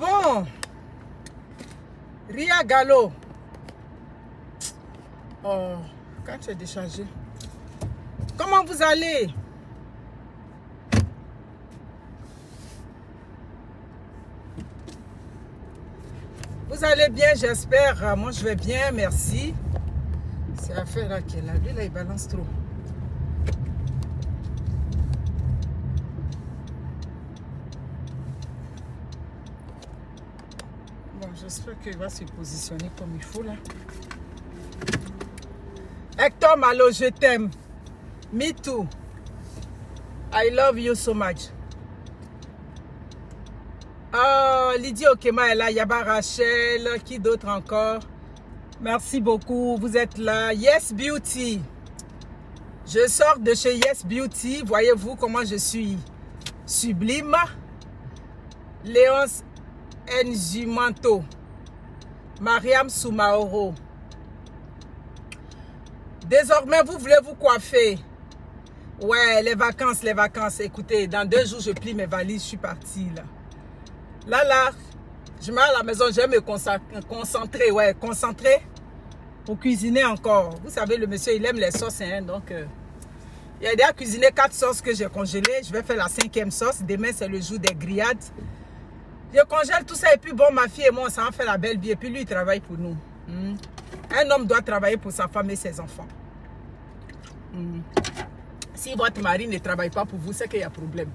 Bon, Ria Gallo. Oh, quand tu es déchargé. Comment vous allez? Vous allez bien, j'espère. Moi, je vais bien, merci. C'est l'affaire là qui est là. Lui, là, il balance trop. Bon, j'espère qu'il va se positionner comme il faut là. Hector Malo, je t'aime. Me too. I love you so much. Oh, Lydie Okema est là. Yaba Rachel. Qui d'autre encore? Merci beaucoup. Vous êtes là. Yes Beauty. Je sors de chez Yes Beauty. Voyez-vous comment je suis sublime. Léonce Njimanto. Mariam Soumaoro. Désormais, vous voulez vous coiffer. Ouais, les vacances, les vacances. Écoutez, dans 2 jours, je plie mes valises. Je suis partie là. Là, je mets à la maison, je vais me concentrer, ouais, concentrer pour cuisiner encore. Vous savez, le monsieur, il aime les sauces, hein, donc il a déjà cuisiné 4 sauces que j'ai congelées. Je vais faire la 5e sauce. Demain, c'est le jour des grillades. Je congèle tout ça et puis bon, ma fille et moi, on s'en fait la belle vie. Et puis lui, il travaille pour nous. Un homme doit travailler pour sa femme et ses enfants. Si votre mari ne travaille pas pour vous, c'est qu'il y a problème.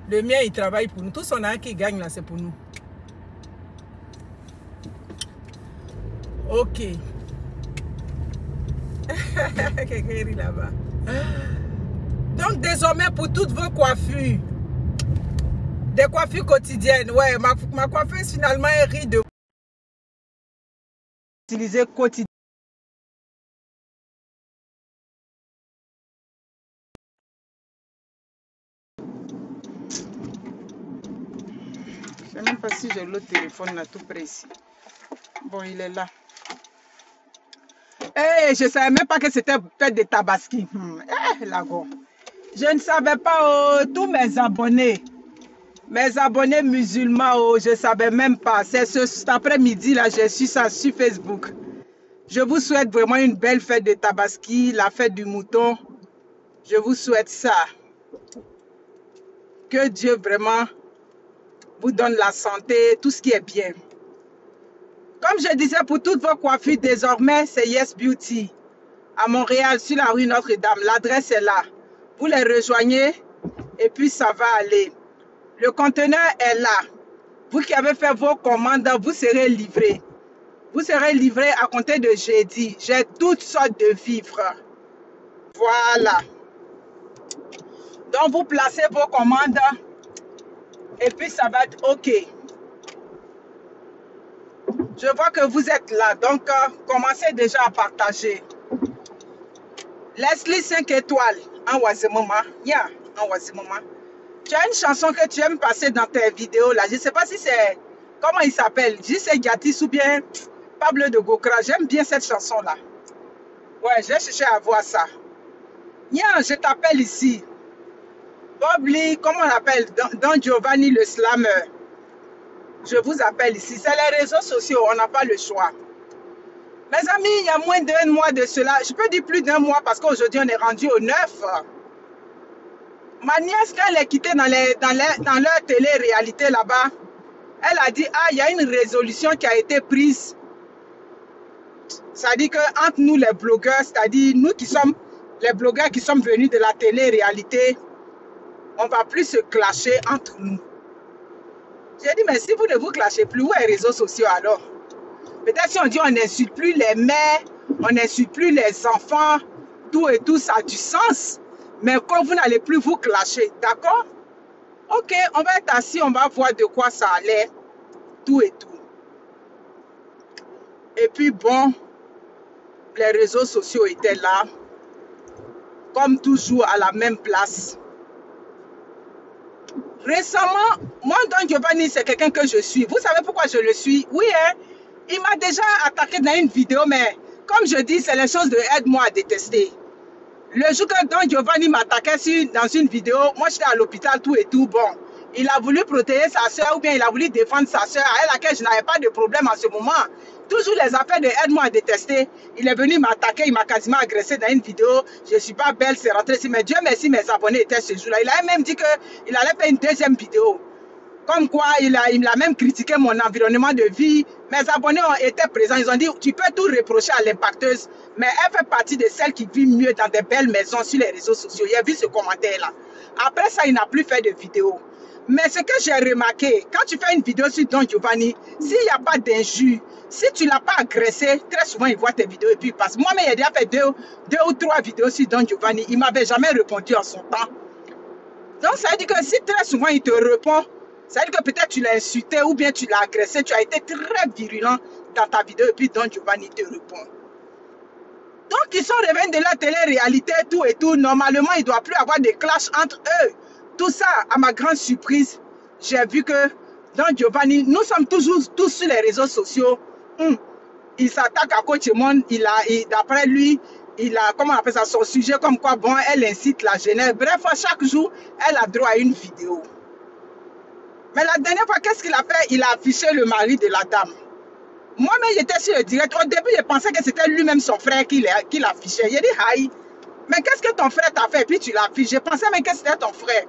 Le mien, il travaille pour nous. Tout son argent qui gagne là, c'est pour nous. Ok. Quelqu'un rit là-bas. Donc, désormais, pour toutes vos coiffures, des coiffures quotidiennes, ouais, ma coiffeuse finalement, elle rit de utiliser quotidiennement. Je ne sais même pas si j'ai l'autre téléphone là tout près ici. Bon, il est là. Hey, je ne savais même pas que c'était fait de tabaski. Je ne savais pas, tous mes abonnés musulmans, je ne savais même pas. C'est cet après-midi là, j'ai su ça sur Facebook. Je vous souhaite vraiment une belle fête de tabaski, la fête du mouton. Je vous souhaite ça. Que Dieu vraiment vous donne la santé, tout ce qui est bien. Comme je disais, pour toutes vos coiffures, désormais, c'est Yes Beauty. À Montréal, sur la rue Notre-Dame. L'adresse est là. Vous les rejoignez et puis ça va aller. Le conteneur est là. Vous qui avez fait vos commandes, vous serez livrés. Vous serez livrés à compter de jeudi. J'ai toutes sortes de vivres. Voilà. Donc, vous placez vos commandes et puis ça va être OK. Je vois que vous êtes là, donc commencez déjà à partager. Leslie 5 étoiles, en Wazimoma. En Wazimoma. Tu as une chanson que tu aimes passer dans tes vidéos là. Je ne sais pas si c'est, comment il s'appelle, J.C. Gatis ou bien Pablo de Gokra. J'aime bien cette chanson là. Ouais, j'ai cherché à voir ça. Je t'appelle ici. Bob Lee, comment on appelle, Don Giovanni le slammer. Je vous appelle ici. C'est les réseaux sociaux, on n'a pas le choix. Mes amis, il y a moins d'1 mois de cela. Je peux dire plus d'1 mois parce qu'aujourd'hui, on est rendu au 9. Ma nièce, quand elle est quittée dans leur télé-réalité là-bas, elle a dit, il y a une résolution qui a été prise. C'est-à-dire qu'entre nous, les blogueurs, c'est-à-dire nous qui sommes les blogueurs qui sommes venus de la télé-réalité, on ne va plus se clasher entre nous. J'ai dit, mais si vous ne vous clashez plus, où est les réseaux sociaux alors? Peut-être si on dit on n'insulte plus les mères, on n'insulte plus les enfants, tout et tout, ça a du sens. Mais quand vous n'allez plus vous clasher, d'accord? Ok, on va être assis, on va voir de quoi ça allait, tout et tout. Et puis bon, les réseaux sociaux étaient là, comme toujours à la même place. Récemment, moi, Don Giovanni, c'est quelqu'un que je suis. Vous savez pourquoi je le suis? Oui, hein? Il m'a déjà attaqué dans une vidéo, mais comme je dis, c'est les choses de aide-moi à détester. Le jour que Don Giovanni m'attaquait dans une vidéo, moi j'étais à l'hôpital, tout et tout, bon. il a voulu protéger sa soeur ou bien il a voulu défendre sa soeur avec laquelle je n'avais pas de problème en ce moment. Toujours les affaires de aide-moi à détester. Il est venu m'attaquer, il m'a quasiment agressé dans une vidéo. Je ne suis pas belle, c'est rentré ici. Mais Dieu merci, mes abonnés étaient ce jour-là. Il a même dit qu'il allait faire une deuxième vidéo. Comme quoi, il a même critiqué mon environnement de vie. Mes abonnés ont été présents. Ils ont dit, tu peux tout reprocher à l'impacteuse, mais elle fait partie de celles qui vivent mieux dans des belles maisons sur les réseaux sociaux. J'ai vu ce commentaire-là. Après ça, il n'a plus fait de vidéo. Mais ce que j'ai remarqué, quand tu fais une vidéo sur Don Giovanni, s'il n'y a pas d'injure, si tu ne l'as pas agressé, très souvent, il voit tes vidéos et puis il passe. Moi-même, j'ai déjà fait deux ou trois vidéos sur Don Giovanni. Il ne m'avait jamais répondu en son temps. Donc, ça veut dire que si très souvent, il te répond, ça veut dire que peut-être tu l'as insulté ou bien tu l'as agressé, tu as été très virulent dans ta vidéo et puis Don Giovanni te répond. Donc, ils sont revenus de la télé-réalité, tout et tout. Normalement, il ne doit plus avoir de clash entre eux. Tout ça, à ma grande surprise, j'ai vu que Don Giovanni, nous sommes toujours tous sur les réseaux sociaux. Il s'attaque à Coach Monde, d'après lui, il a, comment on appelle ça, son sujet comme quoi, bon, elle incite la jeunesse. Bref, chaque jour, elle a droit à une vidéo. Mais la dernière fois, qu'est-ce qu'il a fait? Il a affiché le mari de la dame. Moi-même, j'étais sur le direct. Au début, je pensais que c'était lui-même son frère qui l'affichait. J'ai dit, aïe, mais qu'est-ce que ton frère t'a fait? Et puis tu l'affiches. Je pensais même que c'était ton frère.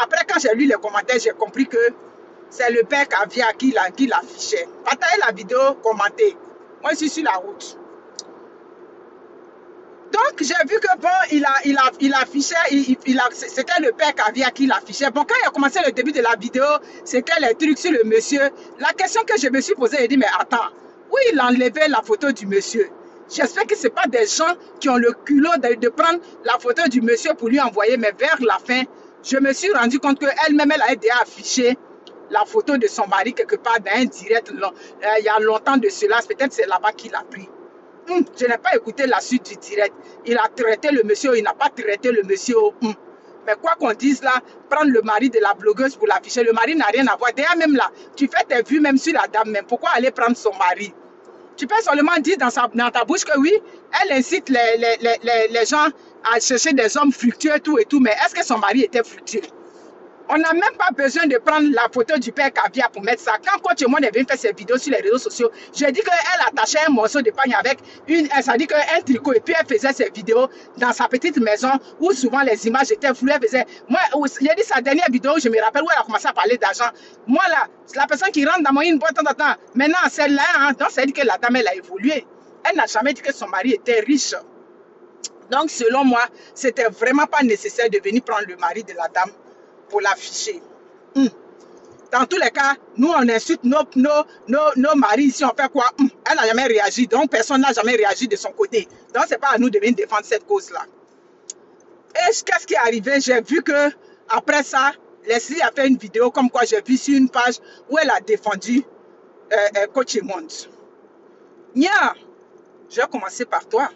Après, quand j'ai lu les commentaires, j'ai compris que c'est le père Caviar qui l'affichait. Partagez la vidéo, commentez. Moi, je suis sur la route. Donc, j'ai vu que bon, il affichait, c'était le père Caviar qui l'affichait. Bon, quand il a commencé le début de la vidéo, c'était les trucs sur le monsieur. La question que je me suis posée, j'ai dit, mais attends, où il a enlevé la photo du monsieur? J'espère que ce n'est pas des gens qui ont le culot de prendre la photo du monsieur pour lui envoyer, mais vers la fin, je me suis rendu compte qu'elle-même, elle a déjà affiché la photo de son mari quelque part dans un direct, il y a longtemps de cela, peut-être c'est là-bas qu'il a pris. Je n'ai pas écouté la suite du direct. Il a traité le monsieur, il n'a pas traité le monsieur. Mais quoi qu'on dise là, prendre le mari de la blogueuse pour l'afficher, le mari n'a rien à voir. D'ailleurs même là, tu fais tes vues même sur la dame, mais pourquoi aller prendre son mari? Tu peux seulement dire dans ta bouche que oui, elle incite les gens à chercher des hommes fructueux tout et tout, mais est-ce que son mari était fructueux? On n'a même pas besoin de prendre la photo du père Caviar pour mettre ça. Quand Coach Monde est venu faire ses vidéos sur les réseaux sociaux, j'ai dit qu'elle attachait un morceau de pagne avec ça dit qu'un tricot et puis elle faisait ses vidéos dans sa petite maison où souvent les images étaient floues. Elle faisait, moi, j'ai dit sa dernière vidéo, je me rappelle où elle a commencé à parler d'argent. Moi là, la personne qui rentre dans mon inbox de temps en temps, maintenant celle-là, hein, donc ça dit que la dame elle a évolué. Elle n'a jamais dit que son mari était riche. Donc selon moi, c'était vraiment pas nécessaire de venir prendre le mari de la dame pour l'afficher. Dans tous les cas, nous on insulte nos maris ici, on fait quoi? Elle n'a jamais réagi, donc personne n'a jamais réagi de son côté. Donc c'est pas à nous de venir défendre cette cause-là. Et qu'est-ce qui est arrivé? J'ai vu que après ça, Leslie a fait une vidéo comme quoi j'ai vu sur une page où elle a défendu Coach Monde. Nia, je vais commencer par toi.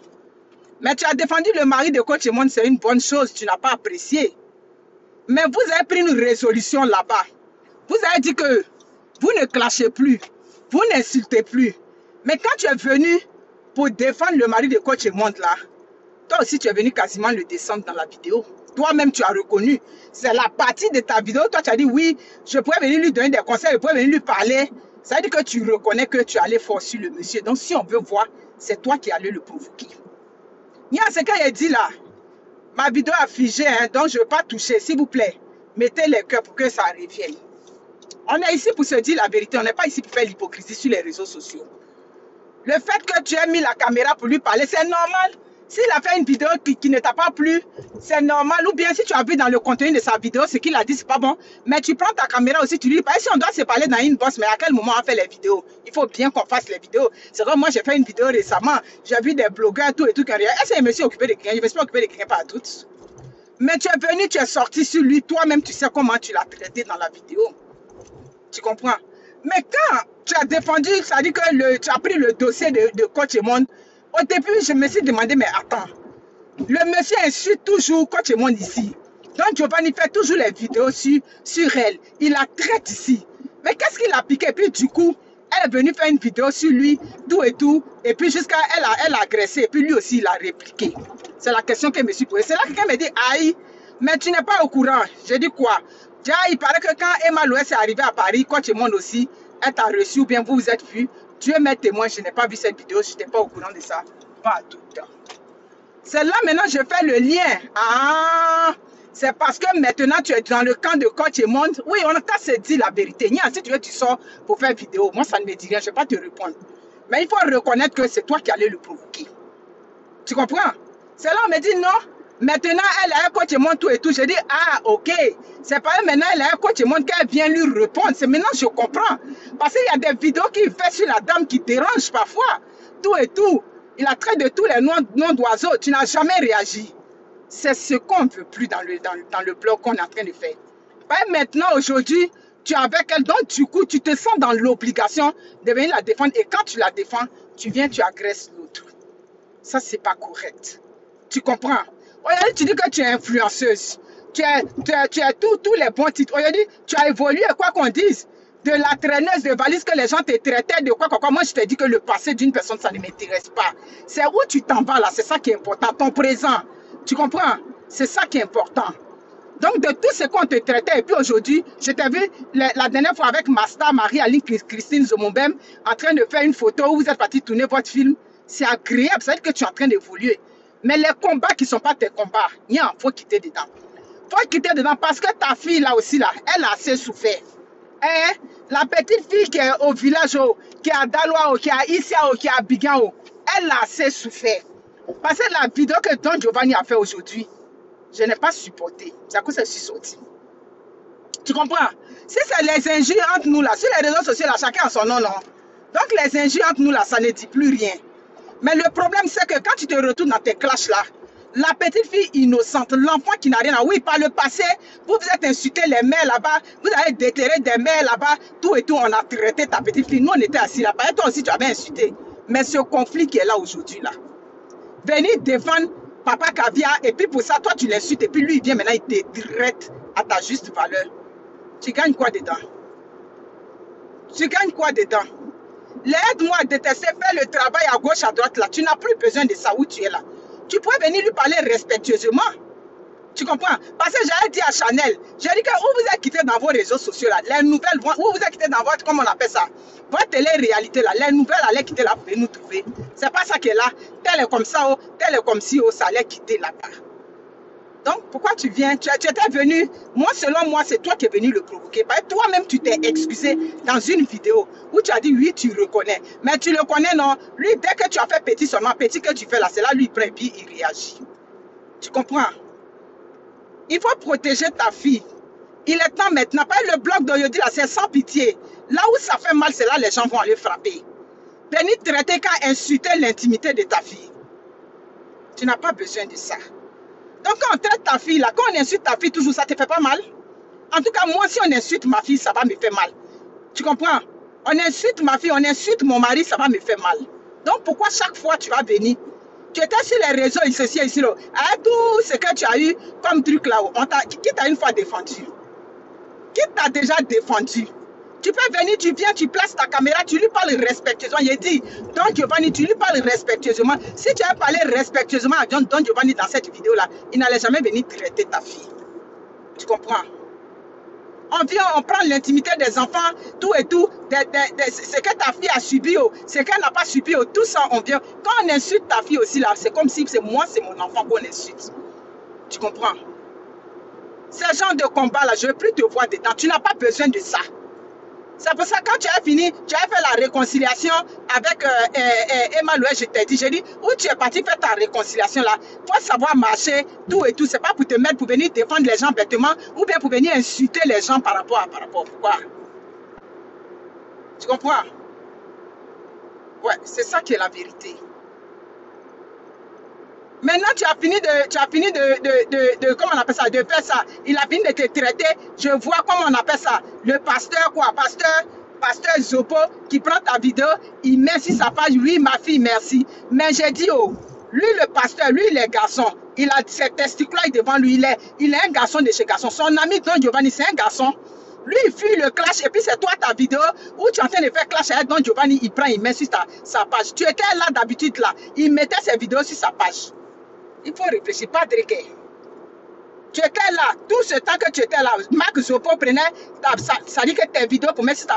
Mais tu as défendu le mari de Coach Monde, c'est une bonne chose, tu n'as pas apprécié. Mais vous avez pris une résolution là-bas. Vous avez dit que vous ne clashez plus, vous n'insultez plus. Mais quand tu es venu pour défendre le mari de Coach Monde là, toi aussi tu es venu quasiment le descendre dans la vidéo. Toi-même tu as reconnu. C'est la partie de ta vidéo. Toi tu as dit oui, je pourrais venir lui donner des conseils, je pourrais venir lui parler. Ça veut dire que tu reconnais que tu allais fort sur le monsieur. Donc si on veut voir, c'est toi qui allais le provoquer. Il y a ce qu'il a dit là. Ma vidéo a figé, hein, donc je ne veux pas toucher. S'il vous plaît, mettez les cœurs pour que ça revienne. On est ici pour se dire la vérité. On n'est pas ici pour faire l'hypocrisie sur les réseaux sociaux. Le fait que tu aies mis la caméra pour lui parler, c'est normal. S'il a fait une vidéo qui ne t'a pas plu, c'est normal. Ou bien si tu as vu dans le contenu de sa vidéo, ce qu'il a dit, c'est pas bon. Mais tu prends ta caméra aussi, tu lui dis, si on doit se parler dans une bosse, mais à quel moment on fait les vidéos? Il faut bien qu'on fasse les vidéos. C'est vrai, moi j'ai fait une vidéo récemment, j'ai vu des blogueurs, tout et tout. Est-ce que je me suis occupé de quelqu'un? Je ne me suis pas occupé de quelqu'un par toutes. Mais tu es venu, tu es sorti sur lui, toi-même tu sais comment tu l'as traité dans la vidéo. Tu comprends? Mais quand tu as défendu, ça dit que tu as pris le dossier de Coach Monde, au début, je me suis demandé, mais attends, le monsieur insulte toujours Coach Monde ici. Donc, Giovanni fait toujours les vidéos sur elle. Il la traite ici. Mais qu'est-ce qu'il a piqué? Et puis, du coup, elle est venue faire une vidéo sur lui, tout et tout. Et puis, jusqu'à elle a agressé. Et puis, lui aussi, il a répliqué. C'est la question que je me suis posée. C'est là que quelqu'un me dit, aïe, mais tu n'es pas au courant. J'ai dit quoi? Déjà, il paraît que quand Emma Louès est arrivée à Paris, Coach Monde aussi, elle t'a reçu ou bien vous vous êtes vu. Dieu m'est témoin, je n'ai pas vu cette vidéo, je n'étais pas au courant de ça. Pas tout le temps. C'est là maintenant je fais le lien. Ah, c'est parce que maintenant tu es dans le camp de Coach Monde. Oui, on t'a se dit la vérité. Si tu veux, tu sors pour faire vidéo. Moi, ça ne me dit rien, je ne vais pas te répondre. Mais il faut reconnaître que c'est toi qui allais le provoquer. Tu comprends? C'est là on me dit non. Maintenant, elle a un Coach Monde tout et tout. Je dis, ah, ok. C'est pas elle, maintenant, elle a un Coach Monde qu'elle vient lui répondre. C'est maintenant je comprends. Parce qu'il y a des vidéos qu'il fait sur la dame qui dérangent parfois. Tout et tout. Il a trait de tous les noms d'oiseaux. Tu n'as jamais réagi. C'est ce qu'on ne veut plus dans le blog qu'on est en train de faire. Ben maintenant, aujourd'hui, tu es avec elle. Donc, du coup, tu te sens dans l'obligation de venir la défendre. Et quand tu la défends, tu viens, tu agresses l'autre. Ça, c'est pas correct. Tu comprends? Aujourd'hui, tu dis que tu es influenceuse. Tu as tous les bons titres. Aujourd'hui, tu as évolué, quoi qu'on dise. De la traîneuse de valise que les gens te traitaient de quoi. Moi, je te dis que le passé d'une personne, ça ne m'intéresse pas. C'est où tu t'en vas là. C'est ça qui est important. Ton présent. Tu comprends? C'est ça qui est important. Donc, de tout ce qu'on te traitait, et puis aujourd'hui, je t'ai vu la dernière fois avec ma star, Marie-Aline Christine Zomombem, en train de faire une photo où vous êtes parti tourner votre film. C'est agréable, ça veut dire que tu es en train d'évoluer. Mais les combats qui ne sont pas tes combats, il faut quitter dedans. Il faut quitter dedans parce que ta fille, là aussi, là, elle a assez souffert. Hein? La petite fille qui est au village, qui est à Daloa, qui est à Isia, qui est à Bigan, elle a assez souffert. Parce que la vidéo que Don Giovanni a fait aujourd'hui, je n'ai pas supporté. C'est à cause que je suis sortie. Tu comprends? Si c'est les injures entre nous là, sur les réseaux sociaux là, chacun a son nom, non? Donc les injures entre nous là, ça ne dit plus rien. Mais le problème c'est que quand tu te retrouves dans tes clashs là, la petite fille innocente, l'enfant qui n'a rien à... Oui, par le passé, vous vous êtes insulté les mères là-bas, vous avez déterré des mères là-bas, tout et tout, on a traité ta petite fille. Nous, on était assis là-bas et toi aussi, tu avais insulté. Mais ce conflit qui est là aujourd'hui là, venir défendre Papa Caviar, et puis pour ça, toi, tu l'insultes, et puis lui, il vient maintenant, il te traite à ta juste valeur. Tu gagnes quoi dedans? Tu gagnes quoi dedans? L'aide-moi à détester, faire le travail à gauche, à droite, là. Tu n'as plus besoin de ça où tu es là. Tu pourrais venir lui parler respectueusement. Tu comprends? Parce que j'avais dit à Chanel, j'ai dit que où vous êtes quitté dans vos réseaux sociaux, là, les nouvelles, où vous êtes quitté dans votre, comment on appelle ça? Votre télé-réalité, là, les nouvelles allaient quitter là pour venir nous trouver. C'est pas ça qui est là. Tel est comme ça, tel est comme si, ça allait quitter là-bas. Donc, pourquoi tu viens? Tu étais venu, moi, selon moi, c'est toi qui es venu le provoquer. Parce que toi-même, tu t'es excusé dans une vidéo où tu as dit, oui, tu reconnais. Mais tu le connais, non? Lui, dès que tu as fait petit seulement, petit que tu fais là, c'est là, lui, il prend et puis il réagit. Tu comprends? Il faut protéger ta fille. Il est temps maintenant. Pas le bloc d'Oyodi, là, c'est sans pitié. Là où ça fait mal, c'est là les gens vont aller frapper. Venir traiter qu'à insulter l'intimité de ta fille. Tu n'as pas besoin de ça. Donc quand on traite ta fille, là, quand on insulte ta fille, toujours ça te fait pas mal? En tout cas, moi, si on insulte ma fille, ça va me faire mal. Tu comprends? On insulte ma fille, on insulte mon mari, ça va me faire mal. Donc pourquoi chaque fois tu vas venir? Tu étais sur les réseaux, ici, là. Avec tout ce que tu as eu comme truc là, qui t'a une fois défendu? Qui t'a déjà défendu? Tu peux venir, tu viens, tu places ta caméra, tu lui parles respectueusement. Il dit, Don Giovanni, tu lui parles respectueusement. Si tu as parlé respectueusement à Don Giovanni dans cette vidéo-là, il n'allait jamais venir traiter ta fille. Tu comprends? On vient, on prend l'intimité des enfants, tout et tout, ce que ta fille a subi, ce qu'elle n'a pas subi, tout ça, on vient. Quand on insulte ta fille aussi, là, c'est comme si c'est moi, c'est mon enfant qu'on insulte. Tu comprends? Ce genre de combat-là, je ne veux plus te voir dedans. Tu n'as pas besoin de ça. C'est pour ça que quand tu as fini, tu as fait la réconciliation avec Emma Louès, je t'ai dit, j'ai dit, où tu es parti faire ta réconciliation là, il faut savoir marcher, tout et tout. C'est pas pour te mettre, pour venir défendre les gens bêtement, ou bien pour venir insulter les gens par rapport à pourquoi. Tu comprends? Ouais, c'est ça qui est la vérité. Maintenant, tu as fini comment on appelle ça, de faire ça. Il a fini de te traiter. Je vois comment on appelle ça. Le pasteur, quoi, pasteur Zopo, qui prend ta vidéo, il met sur sa page, oui, ma fille, merci. Mais j'ai dit, lui, le pasteur, lui, il est garçon. Il a ses testicules devant lui. Il est un garçon de chez garçon. Son ami Don Giovanni, c'est un garçon. Lui, il fuit le clash et puis c'est toi ta vidéo où tu es en train de faire clash avec Don Giovanni, il prend, il met sur sa page. Tu étais là d'habitude là. Il mettait ses vidéos sur sa page. Il faut réfléchir, pas driquer. Tu étais là, tout ce temps que tu étais là, Marc Zopo prenait, ça dit que tes vidéos pour mettre sur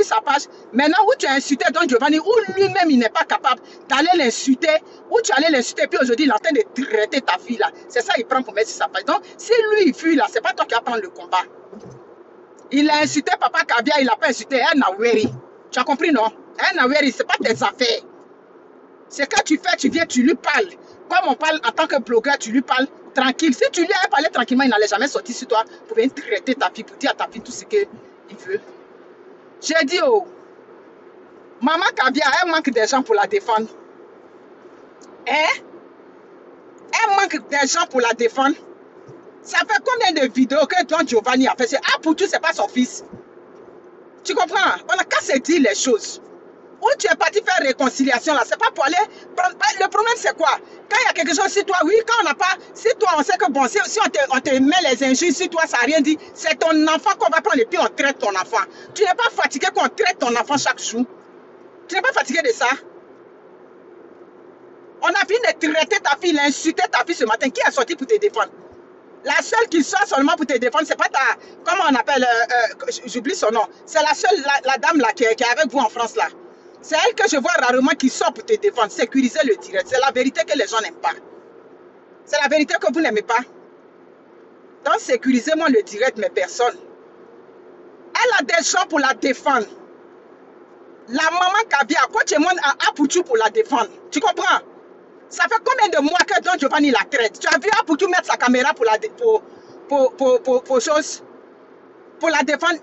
sa page. Maintenant, où tu as insulté Don Giovanni, où lui-même il n'est pas capable d'aller l'insulter, où tu allais l'insulter, puis aujourd'hui il est en train de traiter ta fille là. C'est ça il prend pour mettre sur sa page. Donc, si lui il fuit là, c'est pas toi qui vas prendre le combat. Il a insulté Papa Kabia, il n'a pas insulté Naweri. Tu as compris, non? Naweri, ce n'est pas tes affaires. C'est quand tu fais, tu viens, tu lui parles. Comme on parle en tant que blogueur, tu lui parles tranquille. Si tu lui avais parlé tranquillement, il n'allait jamais sortir sur toi pour venir traiter ta fille, pour dire à ta fille tout ce qu'il veut. J'ai dit, oh, Maman Kabia, elle manque des gens pour la défendre. Hein? Elle manque des gens pour la défendre. Ça fait combien de vidéos que Don Giovanni a fait? C'est pour tout, c'est pas son fils. Tu comprends? On a qu'à se dire les choses. Où tu es parti faire réconciliation là, c'est pas pour aller prendre. Le problème c'est quoi? Quand il y a quelque chose sur toi, oui, quand on n'a pas, si toi on sait que bon, si on te met les injures sur toi, ça n'a rien dit, c'est ton enfant qu'on va prendre et puis on traite ton enfant. Tu n'es pas fatigué qu'on traite ton enfant chaque jour? Tu n'es pas fatigué de ça? On a fini de traiter ta fille, l'insulter ta fille ce matin. Qui est sorti pour te défendre? La seule qui sort seulement pour te défendre, c'est pas ta... Comment on appelle? J'oublie son nom. C'est la seule, la dame là qui est avec vous en France là. C'est elle que je vois rarement qui sort pour te défendre. Sécuriser le direct. C'est la vérité que les gens n'aiment pas. C'est la vérité que vous n'aimez pas. Donc sécurisez-moi le direct, mes personnes. Elle a des gens pour la défendre. La maman Kabia, quand tu montes à Apoutou pour la défendre, tu comprends? Ça fait combien de mois que Don Giovanni la traite? Tu as vu Apoutou mettre sa caméra pour la pour la défendre?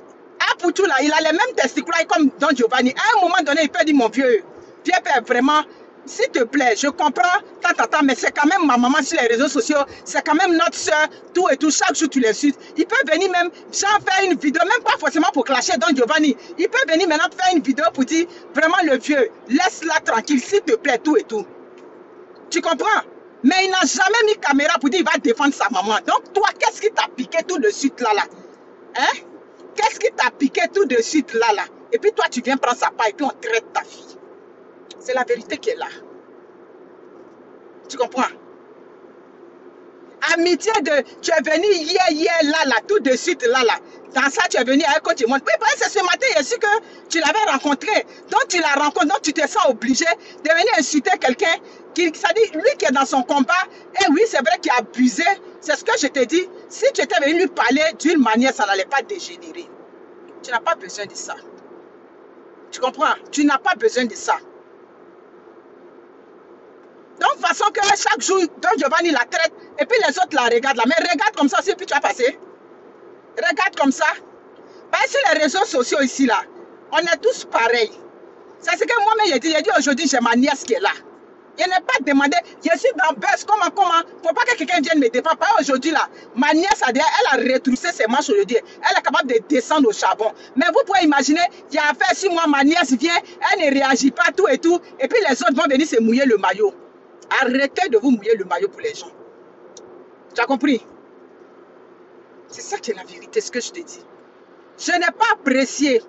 Apoutou là, il a les mêmes testicules comme Don Giovanni. À un moment donné, il peut dire mon vieux père, vraiment, s'il te plaît, je comprends, mais c'est quand même ma maman sur les réseaux sociaux, c'est quand même notre soeur, tout et tout, chaque jour tu l'insultes. Il peut venir même, genre faire une vidéo, même pas forcément pour clasher Don Giovanni. Il peut venir maintenant faire une vidéo pour dire, vraiment le vieux, laisse-la tranquille, s'il te plaît, tout et tout. Tu comprends? Mais il n'a jamais mis caméra pour dire qu'il va défendre sa maman. Donc toi, qu'est-ce qui t'a piqué tout de suite là? Hein? Qu'est-ce qui t'a piqué tout de suite là? Et puis toi, tu viens prendre sa part et puis on traite ta fille. C'est la vérité qui est là. Tu comprends? Amitié de... Tu es venu hier, là, tout de suite, là. Dans ça, tu es venu avec quand tu montes. Oui, c'est ce matin, il su que tu l'avais rencontré. Donc, tu la rencontres, donc tu te sens obligé de venir insulter quelqu'un qui, ça dit, lui qui est dans son combat. Et oui, c'est vrai qu'il a abusé. C'est ce que je te dis. Si tu étais venu lui parler d'une manière, ça n'allait pas dégénérer. Tu n'as pas besoin de ça. Tu comprends? Tu n'as pas besoin de ça. Donc, de façon que chaque jour, Don Giovanni la traite, et puis les autres la regardent là. Mais regarde comme ça, si puis tu vas passer. Regarde comme ça. Ben, sur les réseaux sociaux ici, là, on est tous pareils. C'est ce que moi-même j'ai dit aujourd'hui, j'ai ma nièce qui est là. Je n'ai pas demandé, je suis dans buzz, comment, faut pas que quelqu'un vienne me défendre. Pas aujourd'hui là, ma nièce, elle a retroussé ses manches aujourd'hui. Elle est capable de descendre au charbon. Mais vous pouvez imaginer, il y a affaire, si moi, ma nièce vient, elle ne réagit pas, tout et tout, et puis les autres vont venir se mouiller le maillot. Arrêtez de vous mouiller le maillot pour les gens. Tu as compris? C'est ça qui est la vérité, ce que je te dis. Je n'ai pas apprécié.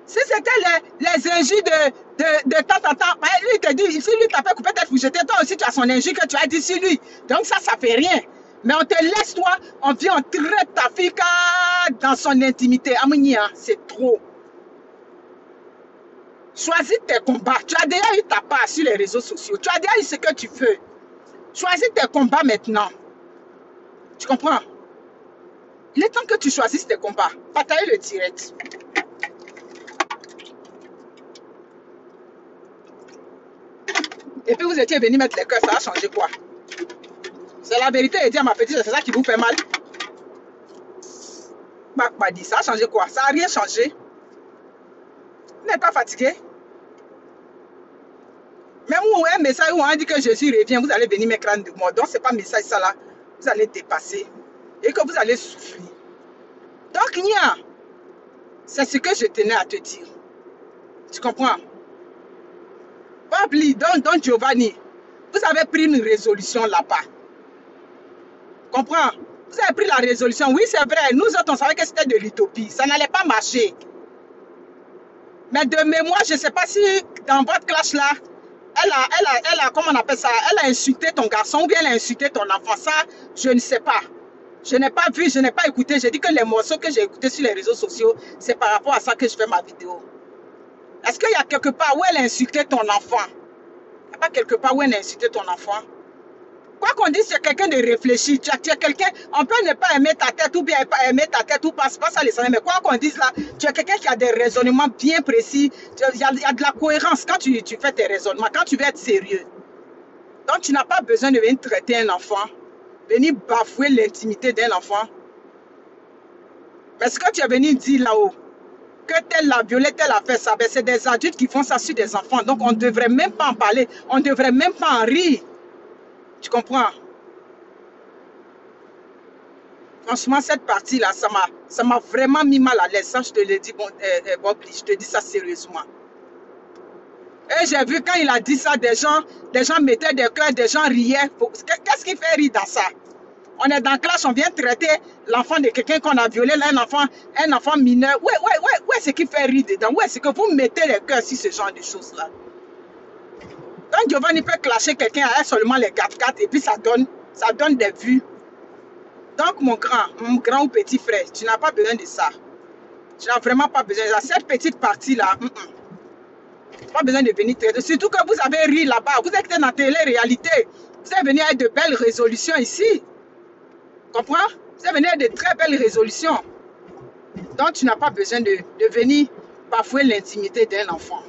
Si c'était les injures de temps en temps, lui il te dit, si lui t'a fait couper tête pour jeter, toi aussi tu as son injure que tu as dit sur lui. Donc ça fait rien. Mais on te laisse, toi, on vient, on traite ta fille dans son intimité. Amounia, c'est trop. Choisis tes combats. Tu as déjà eu ta part sur les réseaux sociaux. Tu as déjà eu ce que tu veux. Choisis tes combats maintenant. Tu comprends? Il est temps que tu choisisses tes combats. Partagez le direct. Et puis vous étiez venu mettre les cœurs, ça a changé quoi? C'est la vérité et dire à ma petite, c'est ça qui vous fait mal. Pas dit, ça a changé quoi? Ça n'a rien changé. Vous n'êtes pas fatigué? Même un message où on a dit que Jésus revient, vous allez venir me craindre de moi. Donc ce n'est pas un message ça là. Vous allez dépasser. Et que vous allez souffrir. Donc Nia, c'est ce que je tenais à te dire. Tu comprends? Pabli, Don Giovanni, vous avez pris une résolution là-bas. Comprends? Vous avez pris la résolution. Oui, c'est vrai. Nous autres, on savait que c'était de l'utopie. Ça n'allait pas marcher. Mais de mémoire, je ne sais pas si dans votre classe là, comment on appelle ça, elle a insulté ton garçon ou bien elle a insulté ton enfant. Ça, je ne sais pas. Je n'ai pas vu, je n'ai pas écouté. J'ai dit que les morceaux que j'ai écoutés sur les réseaux sociaux, c'est par rapport à ça que je fais ma vidéo. Est-ce qu'il y a quelque part où elle a insulté ton enfant? Il n'y a pas quelque part où elle a insulté ton enfant? Quoi qu'on dise, tu es quelqu'un de réfléchi. Tu es quelqu'un, on peut ne pas aimer ta tête ou bien pas aimer ta tête ou pas, c'est pas ça les mais quoi qu'on dise là, tu es quelqu'un qui a des raisonnements bien précis. Il y a de la cohérence quand tu fais tes raisonnements, quand tu veux être sérieux. Donc tu n'as pas besoin de venir traiter un enfant, venir bafouer l'intimité d'un enfant. Mais ce que tu es venu dire là-haut, que tel l'a violé, tel a fait ça, ben c'est des adultes qui font ça sur des enfants. Donc on ne devrait même pas en parler, on ne devrait même pas en rire. Tu comprends? Franchement, cette partie-là, ça m'a vraiment mis mal à l'aise. Ça, je te le dis, bon, Bobby, je te dis ça sérieusement. Et j'ai vu quand il a dit ça, des gens mettaient des cœurs, des gens riaient. Qu'est-ce qui fait rire dans ça? On est dans la classe, on vient traiter l'enfant de quelqu'un qu'on a violé, là, un enfant mineur. Ouais, ce qui fait rire dedans. Ouais, c'est que vous mettez les cœurs sur ce genre de choses-là. Quand Giovanni peut clasher quelqu'un à seulement les 4-4 et puis ça donne des vues. Donc mon grand ou petit frère, tu n'as pas besoin de ça. Tu n'as vraiment pas besoin de ça. Cette petite partie-là, pas besoin de venir traiter. Surtout que vous avez ri là-bas. Vous êtes dans la télé-réalité. Vous êtes venu avec de belles résolutions ici. Comprends? Vous êtes venu avec de très belles résolutions. Donc tu n'as pas besoin de venir bafouer l'intimité d'un enfant.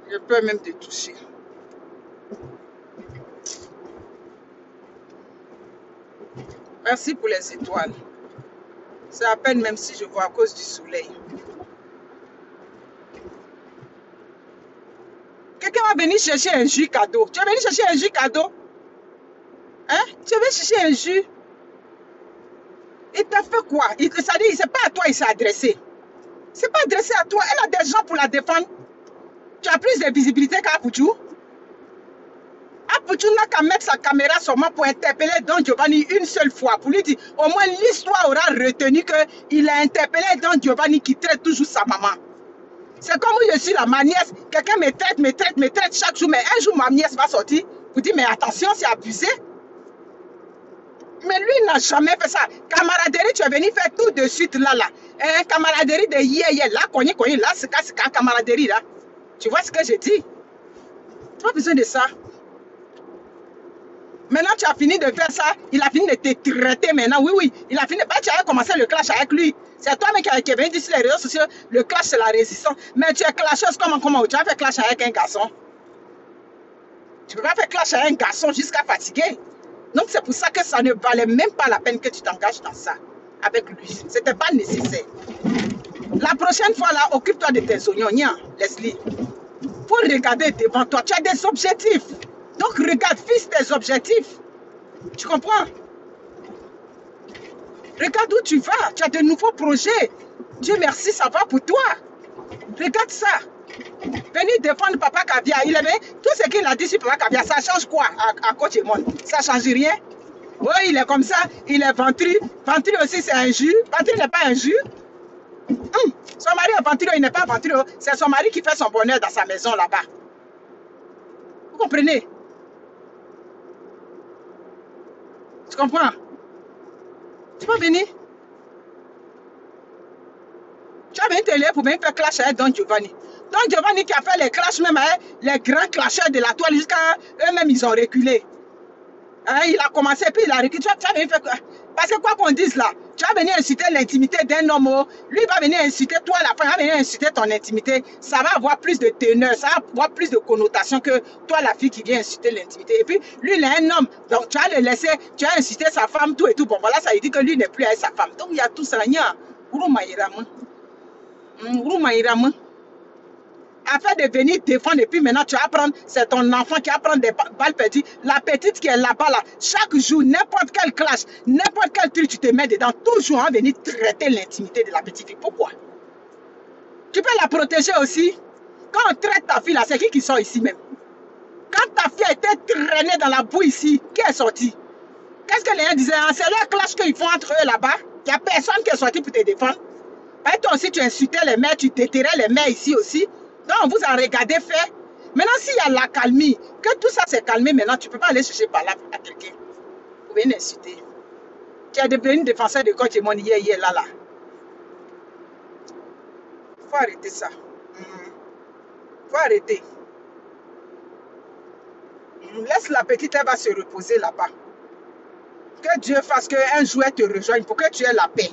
Je peux même te toucher. Merci pour les étoiles. C'est à peine même si je vois à cause du soleil. Quelqu'un va venir chercher un jus cadeau. Tu vas venir chercher un jus cadeau? Hein? Tu vas chercher un jus? Il t'a fait quoi? C'est-à-dire, c'est pas à toi il s'est adressé. C'est pas adressé à toi. Elle a des gens pour la défendre. Tu as plus de visibilité qu'Apouchou. Apouchou n'a qu'à mettre sa caméra seulement pour interpeller Don Giovanni une seule fois. Pour lui dire, au moins l'histoire aura retenu qu'il a interpellé Don Giovanni qui traite toujours sa maman. C'est comme je suis là, ma nièce, quelqu'un me traite chaque jour. Mais un jour, ma nièce va sortir pour dire, mais attention, c'est abusé. Mais lui, il n'a jamais fait ça. Camaraderie, tu es venu faire tout de suite là. Camaraderie de hier, là, cogné, là, c'est camaraderie là. Tu vois ce que je dis? Tu n'as pas besoin de ça. Maintenant, tu as fini de faire ça. Il a fini de te traiter maintenant. Oui, il a fini. Bah, tu avais commencé le clash avec lui. C'est toi-même qui est venu dire sur les réseaux sociaux, le clash, c'est la résistance. Mais tu es clasheuse comment? Tu as fait clash avec un garçon. Tu ne peux pas faire clash avec un garçon jusqu'à fatiguer. Donc, c'est pour ça que ça ne valait même pas la peine que tu t'engages dans ça avec lui. Ce n'était pas nécessaire. La prochaine fois, là, occupe-toi de tes oignons, Leslie. Il faut regarder devant toi. Tu as des objectifs. Donc, regarde, fixe tes objectifs. Tu comprends? Regarde où tu vas. Tu as de nouveaux projets. Dieu merci, ça va pour toi. Regarde ça. Venir défendre Papa Caviar. Tout ce qu'il a dit sur Papa Caviar, ça change quoi à Côte du Monde? Ça change rien. Oui, il est comme ça. Il est ventru. Ventru aussi, c'est un jus. Ventru n'est pas un jus. Son mari est ventru, il n'est pas ventru. C'est son mari qui fait son bonheur dans sa maison là-bas. Vous comprenez? Tu comprends? Tu vas venir? Tu vas venir te lever pour venir faire clash avec Don Giovanni. Don Giovanni qui a fait les clashs même avec les grands clasheurs de la toile jusqu'à eux-mêmes ils ont reculé. Il a commencé puis il a reculé. Tu vas venir faire quoi? Parce que quoi qu'on dise là, tu vas venir insulter l'intimité d'un homme. Lui va venir insulter toi, la femme va venir insulter ton intimité. Ça va avoir plus de teneur, ça va avoir plus de connotation que toi, la fille qui vient insulter l'intimité. Et puis, lui, il est un homme. Donc, tu vas le laisser, tu as incité sa femme, tout et tout. Bon, voilà, ça lui dit que lui n'est plus avec sa femme. Donc, il y a tout ça. Afin de venir défendre, et puis maintenant tu vas prendre, c'est ton enfant qui va prendre des balles perdues. La petite qui est là-bas, là, chaque jour, n'importe quel clash, n'importe quel truc, tu te mets dedans, toujours à venir traiter l'intimité de la petite fille. Pourquoi? Tu peux la protéger aussi. Quand on traite ta fille, là, c'est qui sort ici même? Quand ta fille a été traînée dans la boue ici, qui est sorti? Qu'est-ce que les gens disaient? C'est leur clash qu'ils font entre eux là-bas. Il n'y a personne qui est sorti pour te défendre. Bah, toi aussi, tu insultais les mères, tu déterrais les mères ici aussi. Donc, on vous a regardé faire. Maintenant, s'il y a l'accalmie, que tout ça s'est calmé maintenant, tu ne peux pas aller chercher par là à quelqu'un. Vous pouvez l'insulter. Tu es devenu défenseur de coach et mon hier, là. Il faut arrêter ça. Il faut arrêter. Laisse la petite, elle va se reposer là-bas. Que Dieu fasse qu'un jour elle te rejoigne pour que tu aies la paix.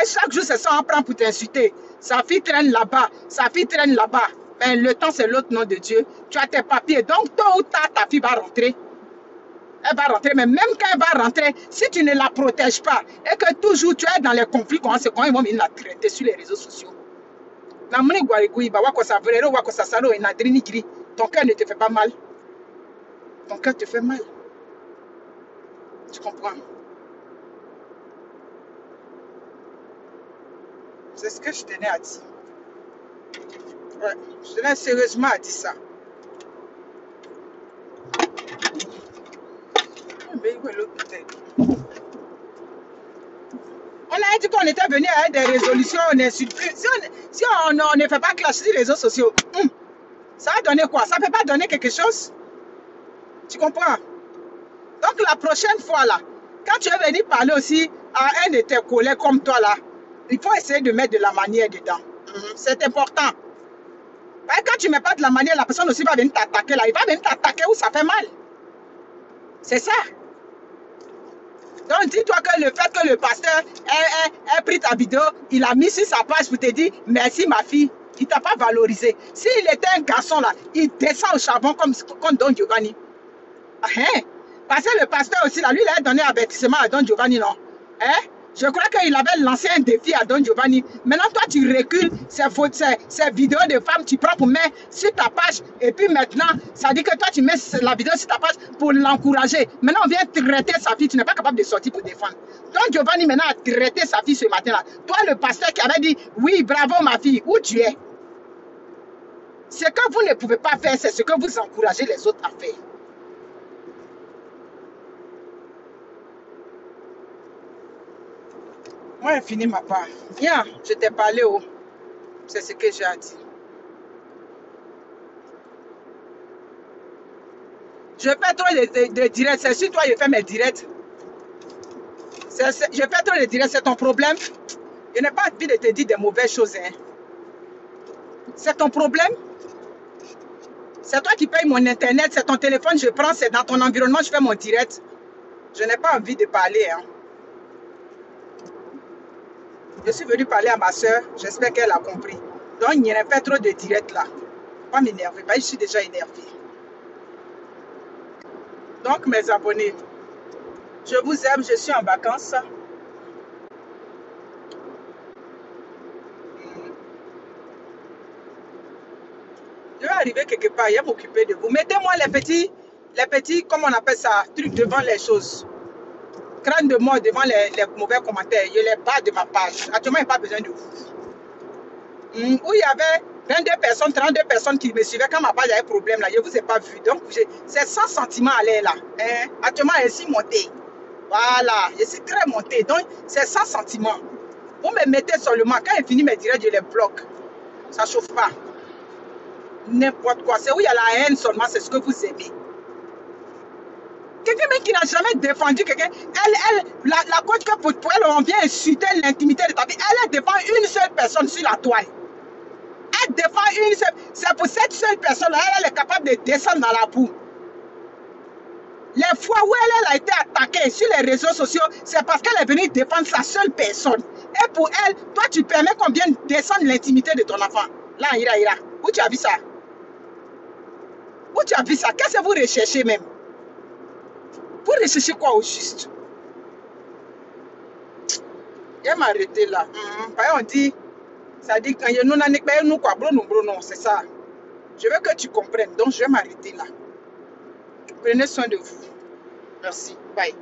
Chaque jour, c'est ça, on prend pour t'insulter. Sa fille traîne là-bas, sa fille traîne là-bas. Mais le temps, c'est l'autre nom de Dieu. Tu as tes papiers. Donc, tôt ou tard, ta fille va rentrer. Elle va rentrer, mais même quand elle va rentrer, si tu ne la protèges pas et que toujours tu es dans les conflits, c'est quand ils vont venir la traiter sur les réseaux sociaux. Ton cœur ne te fait pas mal. Ton cœur te fait mal. Tu comprends? C'est ce que je tenais à dire. Ouais, je tenais sérieusement à dire ça. On a dit qu'on était venu à des résolutions, on insulte plus. Si on ne fait pas clash sur les réseaux sociaux, ça va donner quoi? Ça ne peut pas donner quelque chose? Tu comprends? Donc la prochaine fois là, quand tu es venu parler aussi à un de tes collègues comme toi là, il faut essayer de mettre de la manière dedans. C'est important. Parce que quand tu ne mets pas de la manière, la personne aussi va venir t'attaquer là. Il va venir t'attaquer où ça fait mal. C'est ça. Donc dis-toi que le fait que le pasteur ait pris ta vidéo, il a mis sur sa page pour te dire merci ma fille. Il ne t'a pas valorisé. S'il était un garçon là, il descend au charbon comme Don Giovanni. Parce que le pasteur aussi là, lui il a donné avertissement à Don Giovanni, non? Je crois qu'il avait lancé un défi à Don Giovanni. Maintenant, toi, tu recules ces vidéos de femmes, tu prends pour mettre sur ta page. Et puis maintenant, ça dit que toi, tu mets la vidéo sur ta page pour l'encourager. Maintenant, on vient traiter sa fille. Tu n'es pas capable de sortir pour défendre. Don Giovanni, maintenant, a traité sa fille ce matin-là. Toi, le pasteur qui avait dit, oui, bravo, ma fille, où tu es? Ce que vous ne pouvez pas faire, c'est ce que vous encouragez les autres à faire. Moi, j'ai fini ma part. Viens, je t'ai parlé. C'est ce que j'ai à dire. Je fais trop de directs. C'est sur toi que je fais mes directs. Je fais trop de directs. C'est ton problème. Je n'ai pas envie de te dire des mauvaises choses. C'est ton problème. C'est toi qui payes mon internet. C'est ton téléphone. Je prends. C'est dans ton environnement. Je fais mon direct. Je n'ai pas envie de parler. Je suis venue parler à ma soeur. J'espère qu'elle a compris. Donc, il n'y a pas trop de directs là. Pas m'énerver. Je suis déjà énervée. Donc, mes abonnés, je vous aime. Je suis en vacances. Je vais arriver quelque part. Je vais m'occuper de vous. Mettez-moi les petits, comment on appelle ça, trucs devant les choses. Crâne de mort devant les mauvais commentaires. Je les bats de ma page. Actuellement, il n'y a pas besoin de vous. Où il y avait 22 personnes, 32 personnes qui me suivaient quand ma page avait problème là. Je ne vous ai pas vu. Donc, c'est sans sentiment à l'air là. Actuellement, je suis montée. Voilà. Je suis très montée. Donc, c'est sans sentiment. Vous me mettez seulement. Quand je finis mes directs, je les bloque. Ça ne chauffe pas. N'importe quoi. C'est où il y a la haine seulement. C'est ce que vous aimez. Quelqu'un même qui n'a jamais défendu quelqu'un, la coach que pour elle, on vient insulter l'intimité de ta vie, elle défend une seule personne sur la toile. Elle défend une seule. C'est pour cette seule personne, elle est capable de descendre dans la boue. Les fois où elle a été attaquée sur les réseaux sociaux, c'est parce qu'elle est venue défendre sa seule personne. Et pour elle, toi, tu permets qu'on vienne descendre l'intimité de ton enfant. Là, ira. Où tu as vu ça? Où tu as vu ça? Qu'est-ce que vous recherchez même? Vous recherchez quoi au juste? Je vais m'arrêter là. On dit, ça dit quand nous n'en pas nous quoi, non, c'est ça. Je veux que tu comprennes, donc je vais m'arrêter là. Prenez soin de vous. Merci. Bye.